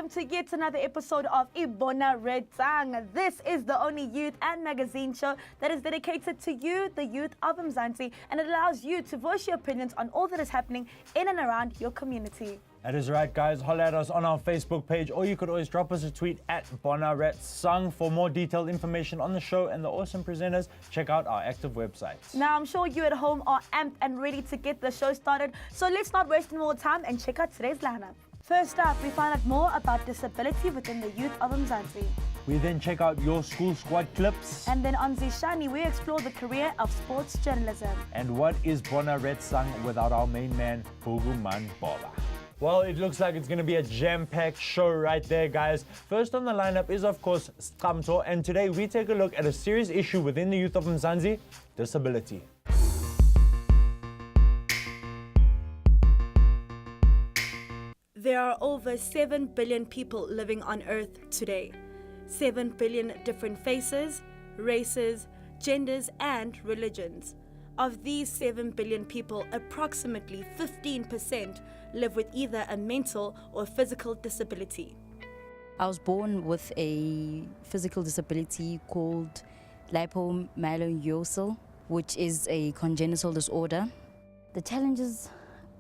welcome to yet another episode of Bona Retsang. This is the only youth and magazine show that is dedicated to you, the youth of Mzansi, and it allows you to voice your opinions on all that is happening in and around your community. That is right, guys. Holler at us on our Facebook page, or you could always drop us a tweet at Bona Retsang. For more detailed information on the show and the awesome presenters, check out our active websites. Now, I'm sure you at home are amped and ready to get the show started, so let's not waste more time and check out today's lineup. First up, we find out more about disability within the youth of Mzansi. We then check out your school squad clips. And then on Zishani, we explore the career of sports journalism. And what is Bona Retsang without our main man, Boguman Bola? Well, it looks like it's going to be a jam-packed show right there, guys. First on the lineup is, of course, Skamto, and today we take a look at a serious issue within the youth of Mzansi, disability. There are over 7 billion people living on Earth today. 7 billion different faces, races, genders, and religions. Of these 7 billion people, approximately 15% live with either a mental or physical disability. I was born with a physical disability called lipomyelinosis, which is a congenital disorder. The challenges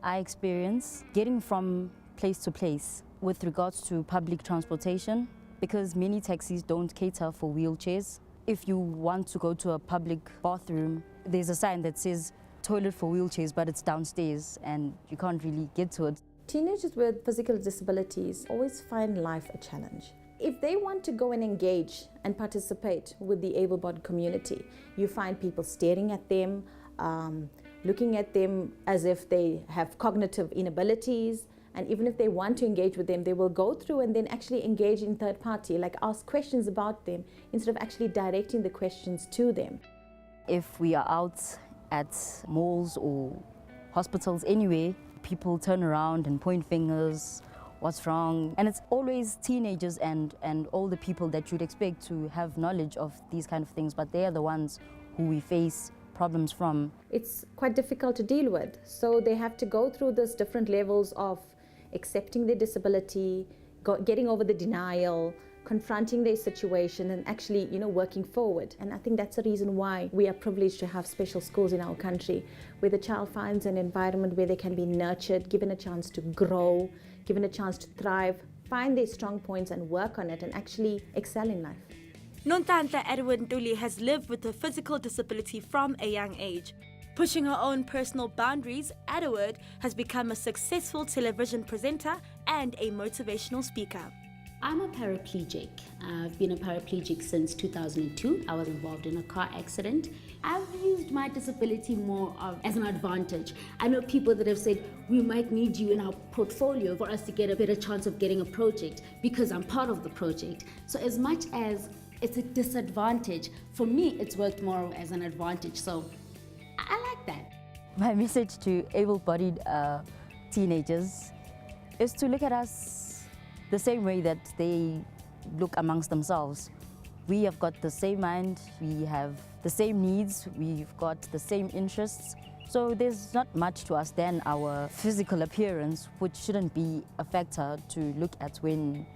I experience getting from place to place with regards to public transportation, because many taxis don't cater for wheelchairs. If you want to go to a public bathroom, there's a sign that says toilet for wheelchairs, but it's downstairs and you can't really get to it. Teenagers with physical disabilities always find life a challenge. If they want to go and engage and participate with the able-bodied community, you find people staring at them, looking at them as if they have cognitive inabilities. And even if they want to engage with them, they will go through and then actually engage in third party, like ask questions about them instead of actually directing the questions to them. If we are out at malls or hospitals anywhere, people turn around and point fingers, what's wrong? And it's always teenagers and older people that you'd expect to have knowledge of these kind of things, but they are the ones who we face problems from. It's quite difficult to deal with, so they have to go through this different levels of accepting their disability, getting over the denial, confronting their situation and actually, working forward. And I think that's the reason why we are privileged to have special schools in our country, where the child finds an environment where they can be nurtured, given a chance to grow, given a chance to thrive, find their strong points and work on it and actually excel in life. Nontanta Edwin Ntuli has lived with a physical disability from a young age. Pushing her own personal boundaries, Edward has become a successful television presenter and a motivational speaker. I'm a paraplegic. I've been a paraplegic since 2002. I was involved in a car accident. I've used my disability more as an advantage. I know people that have said, we might need you in our portfolio for us to get a better chance of getting a project because I'm part of the project. So as much as it's a disadvantage, for me it's worked more as an advantage. So I like that. My message to able-bodied teenagers is to look at us the same way that they look amongst themselves. We have got the same mind, we have the same needs, we've got the same interests. So there's not much to us than our physical appearance, which shouldn't be a factor to look at when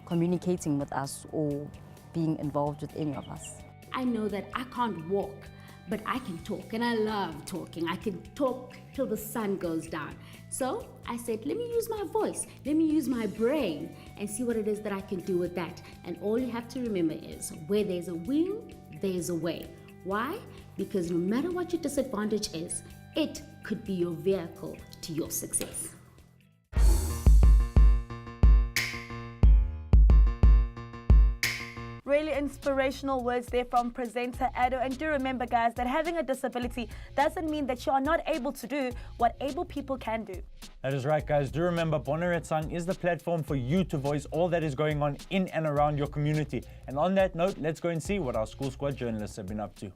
communicating with us or being involved with any of us. I know that I can't walk, but I can talk, and I love talking. I can talk till the sun goes down. So I said, let me use my voice, let me use my brain and see what it is that I can do with that. And all you have to remember is, where there's a will, there's a way. Why? Because no matter what your disadvantage is, it could be your vehicle to your success. Really inspirational words there from presenter Ado. And do remember, guys, that having a disability doesn't mean that you are not able to do what able people can do. That is right, guys. Do remember, Bona Retsang is the platform for you to voice all that is going on in and around your community. And on that note, let's go and see what our school squad journalists have been up to.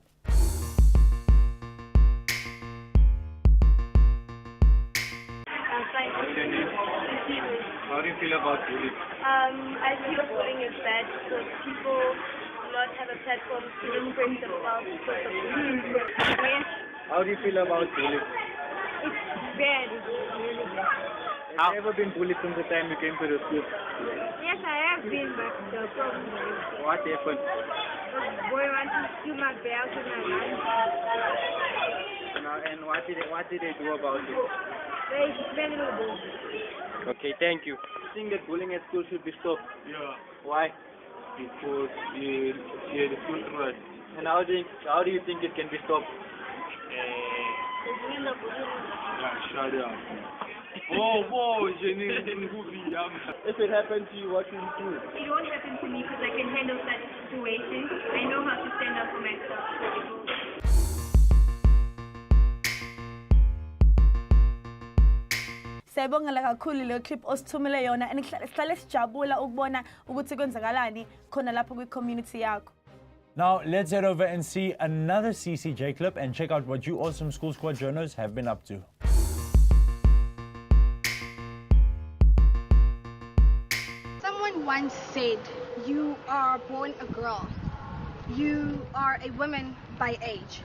How do you feel about bullying? I feel bullying is bad because people do not have a platform to express themselves because of bullying. How do you feel about bullying? It's bad. It's really bad. Have you ever been bullied since the time you came to the school? Yes, I have been, but the problem is What happened? the boy wants to steal my belt and my lunch. And what did they do about it? They spend a little. Okay, thank you. I think that bullying at school should be stopped. Yeah, Why? because you the school first. And how do you think it can be stopped? Yeah, shut up. Oh, If it happened to you, what would you do? It won't happen to me because I can handle such situations. I know how to stand up for myself. Siyabonga kakhulu le clip osithumele yona and sihlale sijabula ukubona ukuthi kwenzakalani khona lapho kwi-community yakho. Now, let's head over and see another CCJ clip and check out what you awesome School Squad journals have been up to. Someone once said, you are born a girl, you are a woman by age,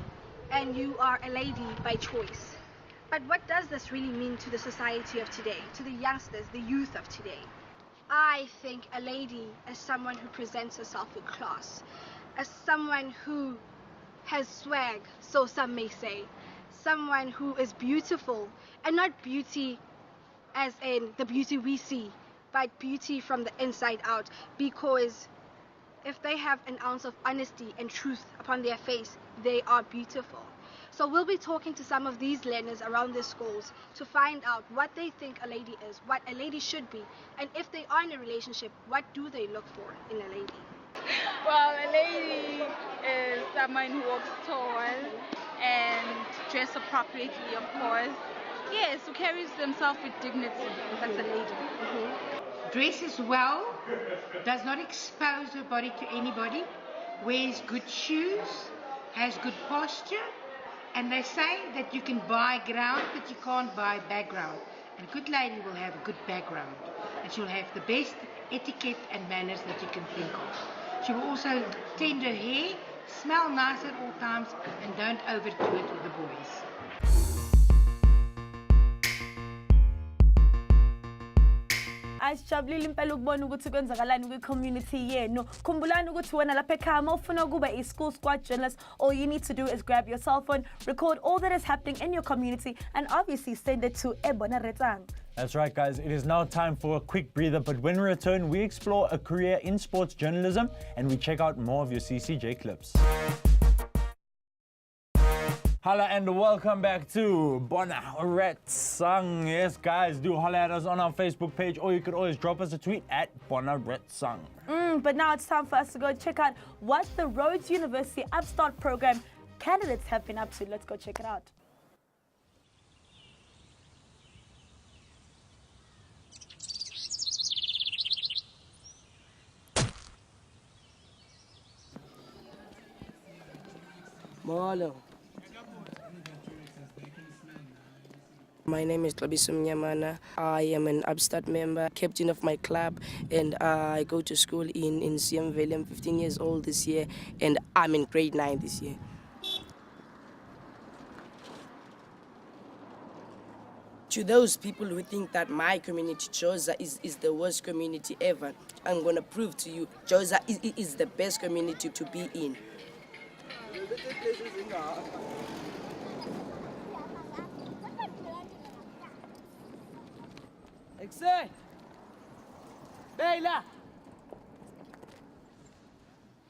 and you are a lady by choice. But what does this really mean to the society of today, to the youngsters, the youth of today? I think a lady is someone who presents herself with class, as someone who has swag, so some may say, someone who is beautiful, and not beauty as in the beauty we see, but beauty from the inside out, because if they have an ounce of honesty and truth upon their face, they are beautiful. So we'll be talking to some of these learners around their schools to find out what they think a lady is, what a lady should be, and if they are in a relationship, what do they look for in a lady? Well, a lady is someone who walks tall and dress appropriately, of course. Yes, who carries themselves with dignity. That's a lady. Dresses well, does not expose her body to anybody, wears good shoes, has good posture, and they say that you can buy ground, but you can't buy background. And a good lady will have a good background, and she'll have the best etiquette and manners that you can think of. She will also tend her hair, smell nice at all times, and don't overdo it with the boys. Asijabulile impela ukubona ukuthi kwenzakalani kwi-community yenu. Khumbulani ukuthi wena lapha ekhaya uma ufuna ukuba i-School Squad journalist, all you need to do is grab your cell phone, record all that is happening in your community, and obviously send it to Bona Retsang. That's right, guys. It is now time for a quick breather, but when we return, we explore a career in sports journalism and we check out more of your CCJ clips. Holla and welcome back to Bona Retsang. Yes, guys, do holla at us on our Facebook page, or you could always drop us a tweet at Bona Retsang. But now it's time for us to go check out what the Rhodes University Upstart program candidates have been up to. Let's go check it out. Mahalo. My name is Tlabisum Nyamana. I am an Upstart member, captain of my club, and I go to school in CM Valley. I'm 15 years old this year, and I'm in grade 9 this year. To those people who think that my community, Joza, is the worst community ever, I'm going to prove to you, Joza is the best community to be in. Excel! Bela!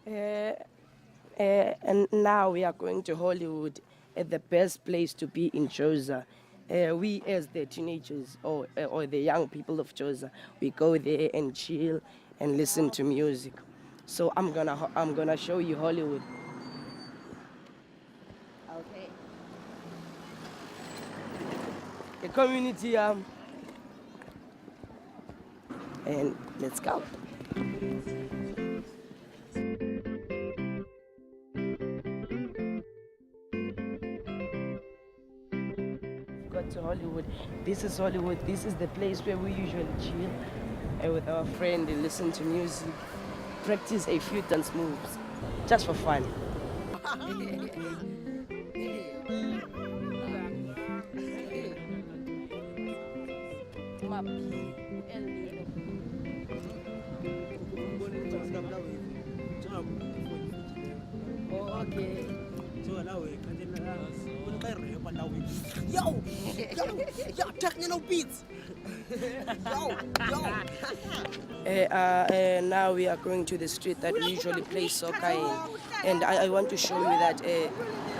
And now we are going to Hollywood, the best place to be in Joza. We as the teenagers or the young people of Joza, we go there and chill and listen to music. So I'm gonna show you Hollywood. Okay. The community and let's go. Got to Hollywood. This is Hollywood. This is the place where we usually chill with our friend and listen to music, practice a few dance moves, just for fun. Oh, okay. Yo, techno beats. Now we are going to the street that we usually play soccer in, and I want to show you that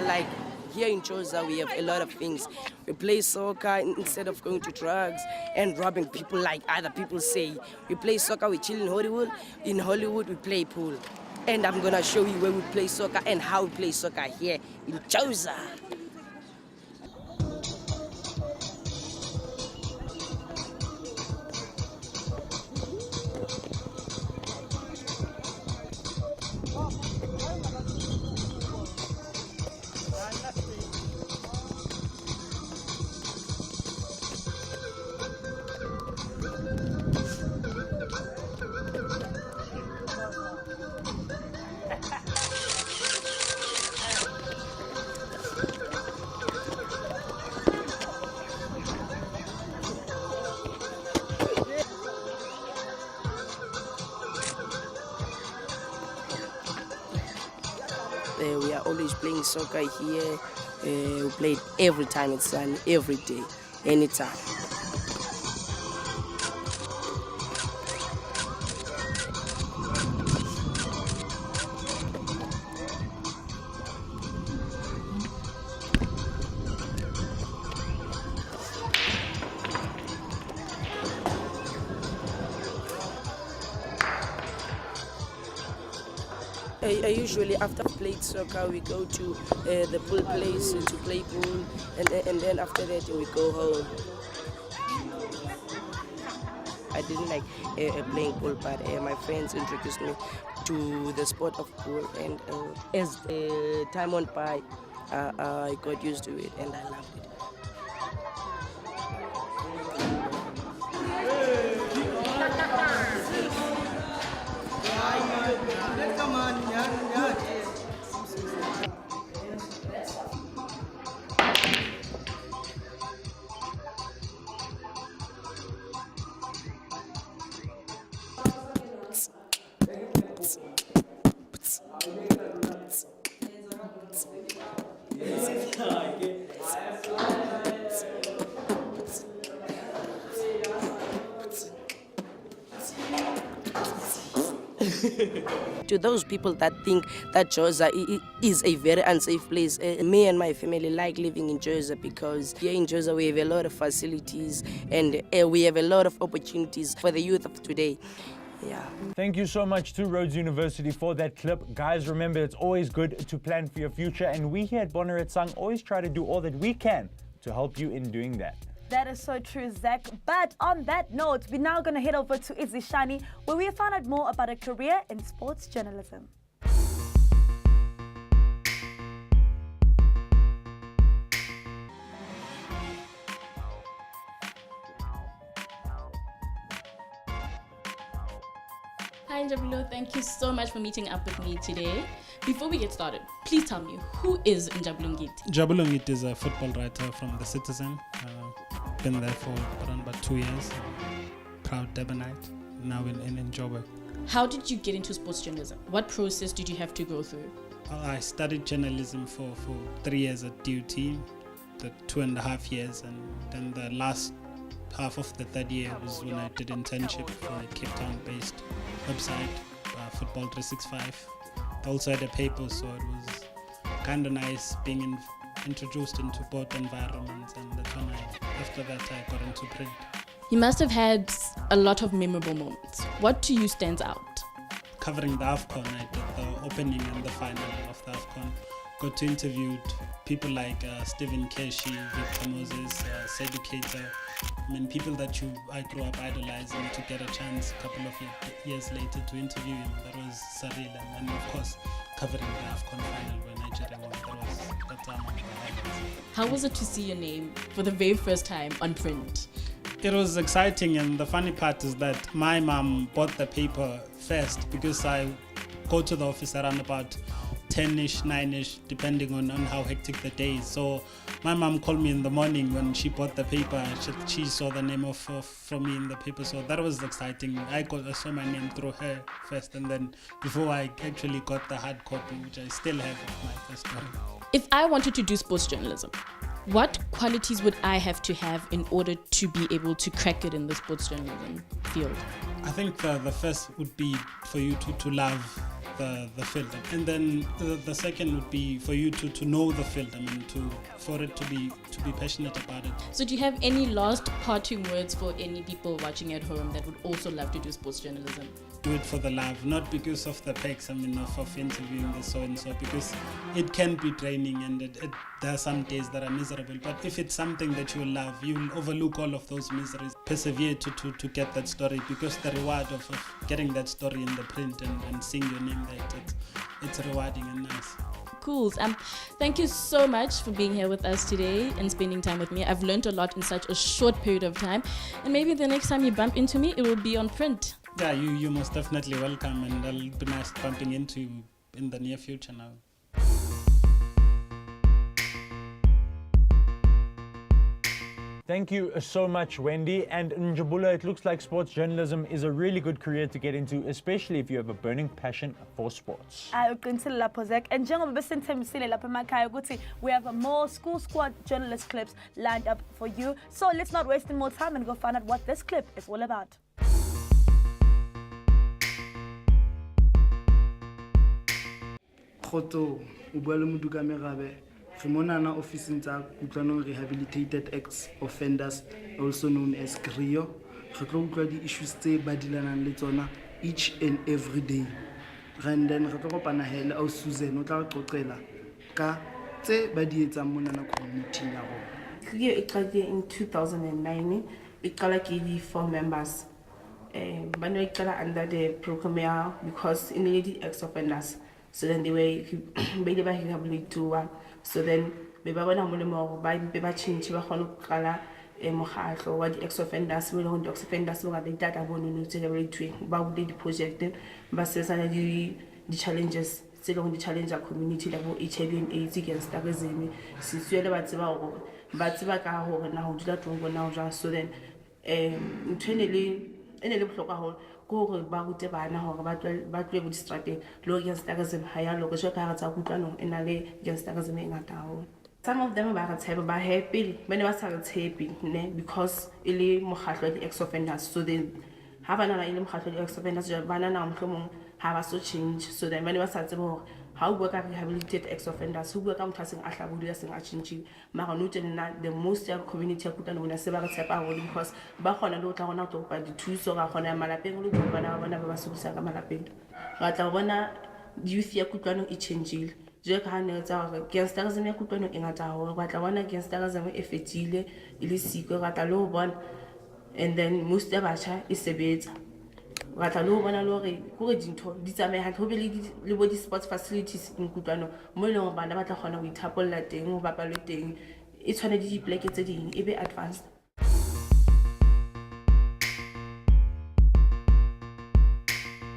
like here in Xhosa we have a lot of things. We play soccer instead of going to drugs and robbing people like other people say. We play soccer, we chill in Hollywood. In Hollywood we play pool. And I'm gonna show you where we play soccer and how we play soccer here in Xhosa. We are always playing soccer here. We play it every time it's sunny, every day, anytime. I usually, after played soccer, we go to the pool place to play pool, and then after that we go home. I didn't like playing pool, but my friends introduced me to the sport of pool, and as time went by, I got used to it, and I loved it. To those people that think that Xhosa is a very unsafe place, me and my family like living in Xhosa because here in Xhosa we have a lot of facilities and we have a lot of opportunities for the youth of today. Yeah. Thank you so much to Rhodes University for that clip. Guys, remember, it's always good to plan for your future, and we here at Bona Retsang always try to do all that we can to help you in doing that. That is so true, Zach. But on that note, we're now going to head over to Izishani, where we found out more about a career in sports journalism. Hi Njabulon, thank you so much for meeting up with me today. Before we get started, please tell me, who is Njabulon Ngiti? Njabulon Ngiti is a football writer from The Citizen. Been there for around about 2 years. Proud Durbanite, now in Joburg. How did you get into sports journalism? What process did you have to go through? I studied journalism for 3 years at DUT, the 2.5 years, and then the last half of the third year was when I did internship for a Cape Town-based website, Football 365. They also had a paper, so it was kind of nice being introduced into both environments, and that's when after that I got into print. You must have had a lot of memorable moments. What to you stands out? Covering the AFCON, I did the opening and the final of the AFCON. Got to interview people like Stephen Keshi, Victor Moses, Sedu Keita. I mean, people that I grew up idolizing, to get a chance a couple of years later to interview him. That was surreal. And of course, covering the AFCON final where Nigeria won. That's among the highlights. How was it to see your name for the very first time on print? It was exciting, and the funny part is that my mom bought the paper first because I go to the office around about 10ish, 9ish, depending on how hectic the day is. So my mom called me in the morning when she bought the paper. She saw the name from me in the paper, so that was exciting. I saw my name through her first, and then before I actually got the hard copy, which I still have of my first story. If I wanted to do sports journalism, what qualities would I have to have in order to be able to crack it in the sports journalism field? I think the first would be for you to love the field, and then the second would be for you to know the field. I mean, for it to be passionate about it. So do you have any last parting words for any people watching at home that would also love to do sports journalism? Do it for the love, not because of the pecs, I mean, of interviewing the so-and-so, because it can be draining and there are some days that are miserable. But if it's something that you love, you'll overlook all of those miseries. Persevere to get that story, because the reward of getting that story in the print and seeing your name there, it's rewarding and nice. Cool. Thank you so much for being here with us today and spending time with me. I've learned a lot in such a short period of time, and maybe the next time you bump into me, it will be on print. Yeah, you're most definitely welcome, and it'll be nice bumping into you in the near future now. Thank you so much, Wendy. And Njabula, it looks like sports journalism is a really good career to get into, especially if you have a burning passion for sports. And we have more School Squad journalist clips lined up for you. So let's not waste more time and go find out what this clip is all about. Khoto o bua le Moduka Merabe re monana officing tsa kutlwanong rehabilitated ex-offenders, also known as GRIO. Re tlo utlwa di-issues tse ba dilanang le tsona each and every day, and then re tlo kopana hele au Susan o tla re qoqela ka tse ba di etsang monana community ya rona. GRIO e qadile in 2009. e qala ke di 4 members. Ba ne e qala under the program because in the ex-offenders. So then they were rehabilitated to so then be ba bona molemo ba ba change ba khona qala mogahlo wa di ex-offenders we le di ex-offenders ba ga data bono no celebrate ba bude di project ba sesana di challenges tse le di challenge a community la bo HIV and AIDS against terrorism se suele ba tseba ka hore na ho dula tongo na ho so then internally ene le bohlokwa ho go ba rute bana hore ba tle bo distrate lo against terrorism ha ya lo go tsa ka kutlwanong ena le against terrorism e ngata ho. Some of them ba ba happy when ba sa happy ne because ile mogahlo di ex-offenders, so then ha bana ile mogahlo di ex-offenders bana na mhlomong ha ba so change, so then ba sa tsebo hore how work at rehabilitated ex-offenders who work out sing a hlabudi sing a change mara no tena the most community kutlana bona se ba re tshepa haholo because ba khona le o tla gona go ba di thuso ga khona malapeng le bana ba sokisa ka malapeng ga tla bona youth ya kutlano e changeile je ka hane tsa gore gangsterism ya kutlano e ngata ho ga tla bona gangsterism e fetile ile siko ga tla lo bona, and then most ya bacha e sebetsa ga tla lo bona lo re go re dintho di tsamaye ha go be le body sports facilities in kutlano mo le go bana ba tla gona go ithapolla teng go bapalwe teng e tshwane di pleke tse ding e be advanced.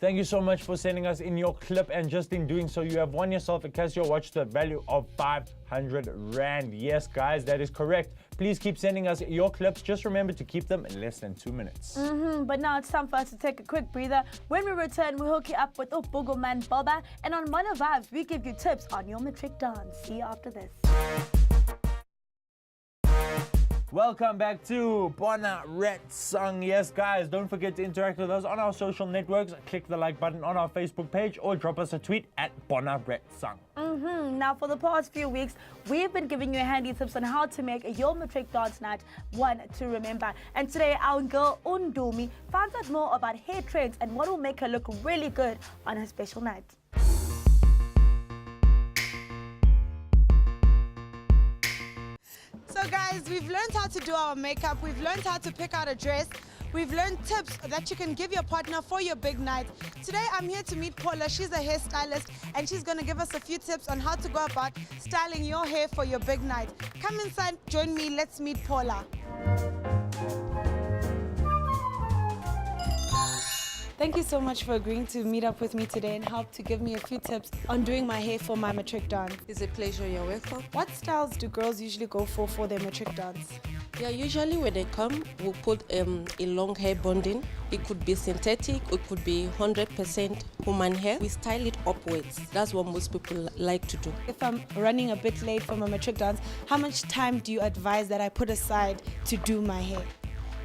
Thank you so much for sending us in your clip, and just in doing so, you have won yourself a Casio watch to the value of 500 Rand. Yes, guys, that is correct. Please keep sending us your clips. Just remember to keep them in less than 2 minutes. But now it's time for us to take a quick breather. When we return, we hook you up with Bogoman Boba, and on Bona Vibes, we give you tips on your matric dance. See you after this. Welcome back to Bona Retsang. Yes, guys, don't forget to interact with us on our social networks. Click the like button on our Facebook page or drop us a tweet at Bona Retsang. Now, for the past few weeks, we've been giving you handy tips on how to make your matric dance night one to remember. And today, our girl Undumi finds out more about hair trends and what will make her look really good on her special night. So guys, we've learned how to do our makeup, we've learned how to pick out a dress, we've learned tips that you can give your partner for your big night. Today I'm here to meet Paula. She's a hairstylist and she's going to give us a few tips on how to go about styling your hair for your big night. Come inside, join me, let's meet Paula. Thank you so much for agreeing to meet up with me today and help to give me a few tips on doing my hair for my matric dance. It's a pleasure, you're welcome. What styles do girls usually go for their matric dance? Yeah, usually when they come, we'll put a long hair bonding. It could be synthetic, it could be 100% human hair. We style it upwards. That's what most people like to do. If I'm running a bit late for my matric dance, how much time do you advise that I put aside to do my hair?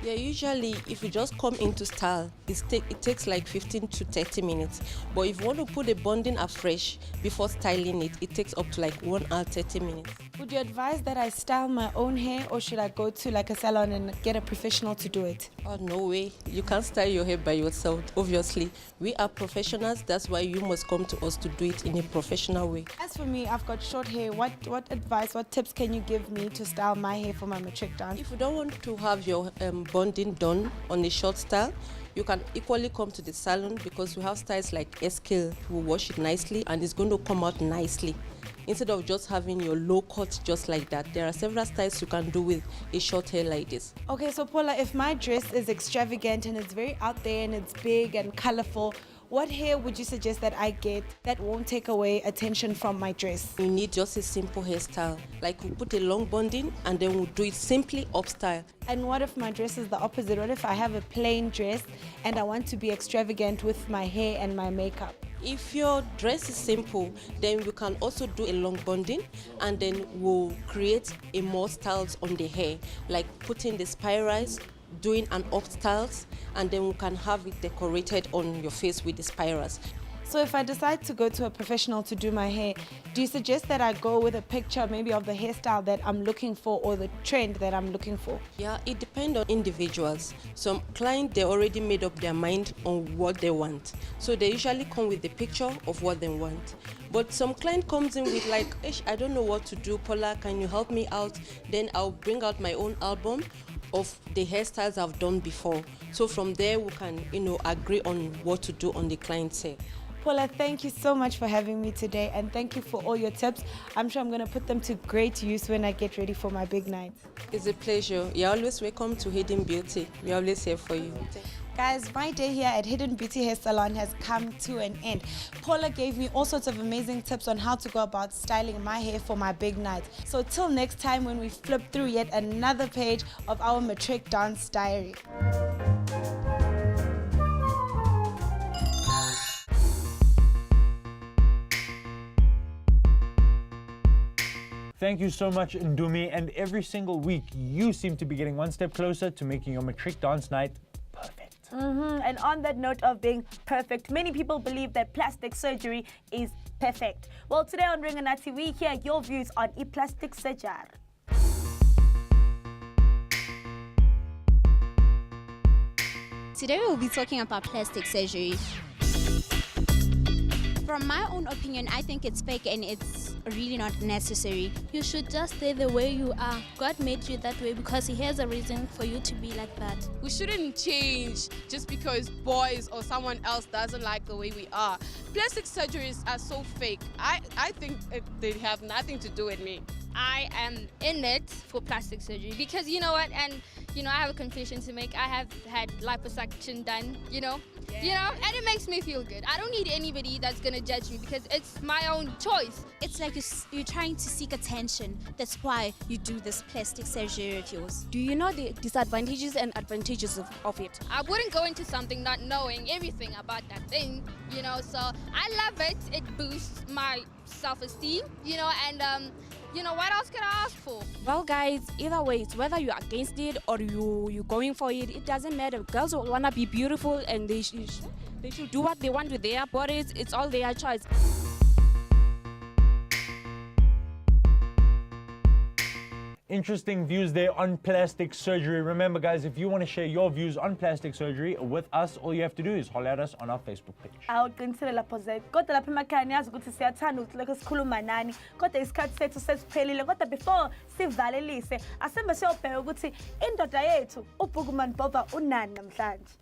Yeah, usually if you just come into style, it takes like 15 to 30 minutes. But if you want to put the bonding afresh before styling it, it takes up to like 1 hour 30 minutes. Would you advise that I style my own hair, or should I go to like a salon and get a professional to do it? Oh, no way. You can't style your hair by yourself, obviously. We are professionals, that's why you must come to us to do it in a professional way. As for me, I've got short hair. What advice, what tips can you give me to style my hair for my matric dance? If you don't want to have your bonding done on a short style, you can equally come to the salon, because we have styles like S-Scale who wash it nicely and it's going to come out nicely. Instead of just having your low cut just like that, there are several styles you can do with a short hair like this. Okay, so Paula, if my dress is extravagant and it's very out there and it's big and colorful, what hair would you suggest that I get that won't take away attention from my dress? You need just a simple hairstyle. Like we put a long bonding and then we'll do it simply up style. And what if my dress is the opposite? What if I have a plain dress and I want to be extravagant with my hair and my makeup? If your dress is simple, then we can also do a long bonding and then we'll create a more styles on the hair, like putting the spirals, doing an up styles, and then we can have it decorated on your face with the spirals. So if I decide to go to a professional to do my hair, do you suggest that I go with a picture maybe of the hairstyle that I'm looking for or the trend that I'm looking for? Yeah, it depends on individuals. Some clients, they already made up their mind on what they want. So they usually come with the picture of what they want. But some client comes in with like, I don't know what to do, Paula, can you help me out? Then I'll bring out my own album of the hairstyles I've done before. So from there we can, agree on what to do on the client's hair. Paula, thank you so much for having me today, and thank you for all your tips. I'm sure I'm going to put them to great use when I get ready for my big night. It's a pleasure. You're always welcome to Hidden Beauty. We're always here for you. Guys, my day here at Hidden Beauty Hair Salon has come to an end. Paula gave me all sorts of amazing tips on how to go about styling my hair for my big night. So till next time when we flip through yet another page of our matric dance diary. Thank you so much, Ndumi, and every single week you seem to be getting one step closer to making your matric dance night perfect. And on that note of being perfect, many people believe that plastic surgery is perfect. Well, today on Ringanati, we hear your views on plastic surgery. Today we'll be talking about plastic surgery. From my own opinion, I think it's fake and it's really not necessary. You should just stay the way you are. God made you that way because He has a reason for you to be like that. We shouldn't change just because boys or someone else doesn't like the way we are. Plastic surgeries are so fake. I think they have nothing to do with me. I am in it for plastic surgery because you know what, and I have a confession to make. I have had liposuction done, and it makes me feel good. I don't need anybody that's gonna judge me because it's my own choice. It's like you're trying to seek attention. That's why you do this plastic surgery of yours. Do you know the disadvantages and advantages of it? I wouldn't go into something not knowing everything about that thing, so I love it. It boosts my self-esteem, and what else can I ask for? Well, guys, either way, it's whether you're against it or you're going for it, it doesn't matter. Girls want to be beautiful and they should do what they want with their bodies. It's all their choice. Interesting views there on plastic surgery. Remember, guys, if you want to share your views on plastic surgery with us, all you have to do is holler at us on our Facebook page. Awuqinisele lapho ze kodwa lapha emakhaya niyazi ukuthi siyathanda ukuthi lokho sikhuluma nani kodwa isikhathi sethu sesiphelile kodwa before sivalelise asembe siyobheka ukuthi indoda yethu uBoogman Boba unani namhlanje.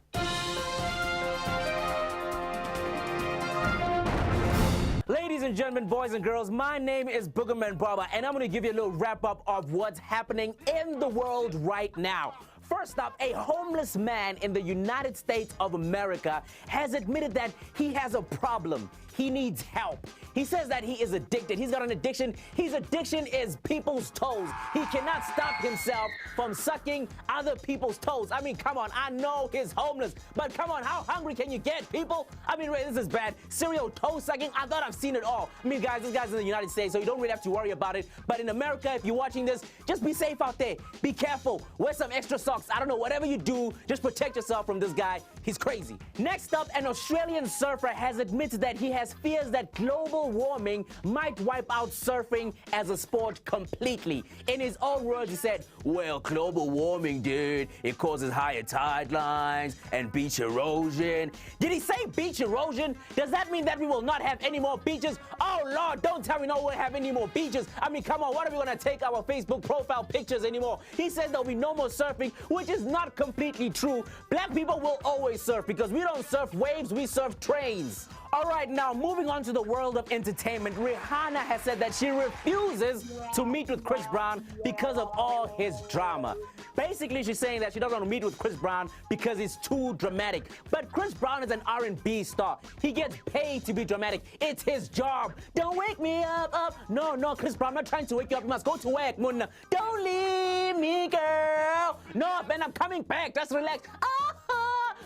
Ladies and gentlemen, boys and girls, my name is Boogerman Barber, and I'm going to give you a little wrap-up of what's happening in the world right now. First up, a homeless man in the United States of America has admitted that he has a problem. He needs help. He says that he is addicted. He's got an addiction. His addiction is people's toes. He cannot stop himself from sucking other people's toes. I mean, come on, I know he's homeless, but come on, how hungry can you get, people? I mean, wait, this is bad. Serial toe sucking, I thought I've seen it all. I mean, guys, this guy's in the United States, so you don't really have to worry about it. But in America, if you're watching this, just be safe out there. Be careful. Wear some extra socks. I don't know, whatever you do, just protect yourself from this guy. He's crazy. Next up, an Australian surfer has admitted that he has fears that global warming might wipe out surfing as a sport completely. In his own words, he said, well, global warming, dude, it causes higher tide lines and beach erosion. Did he say beach erosion? Does that mean that we will not have any more beaches? Oh, Lord, don't tell me no we'll have any more beaches. I mean, come on, what are we going to take our Facebook profile pictures anymore? He said there'll be no more surfing, which is not completely true. Black people will always surf because we don't surf waves, we surf trains. All right, now moving on to the world of entertainment, Rihanna has said that she refuses to meet with Chris Brown because of all his drama. Basically, she's saying that she doesn't want to meet with Chris Brown because he's too dramatic. But Chris Brown is an R&B star. He gets paid to be dramatic. It's his job. Don't wake me up. No, Chris Brown, I'm not trying to wake you up. You must go to work, Munna. Don't leave me, girl. No, Ben, I'm coming back. Just relax.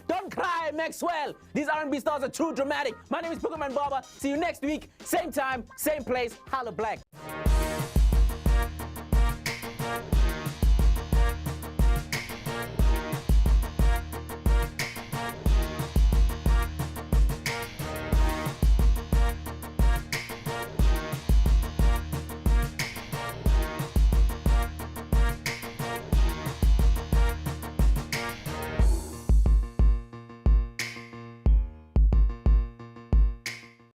Don't cry, Maxwell. These R&B stars are too dramatic. My name is Pokemon Baba. See you next week. Same time, same place. Holla Black.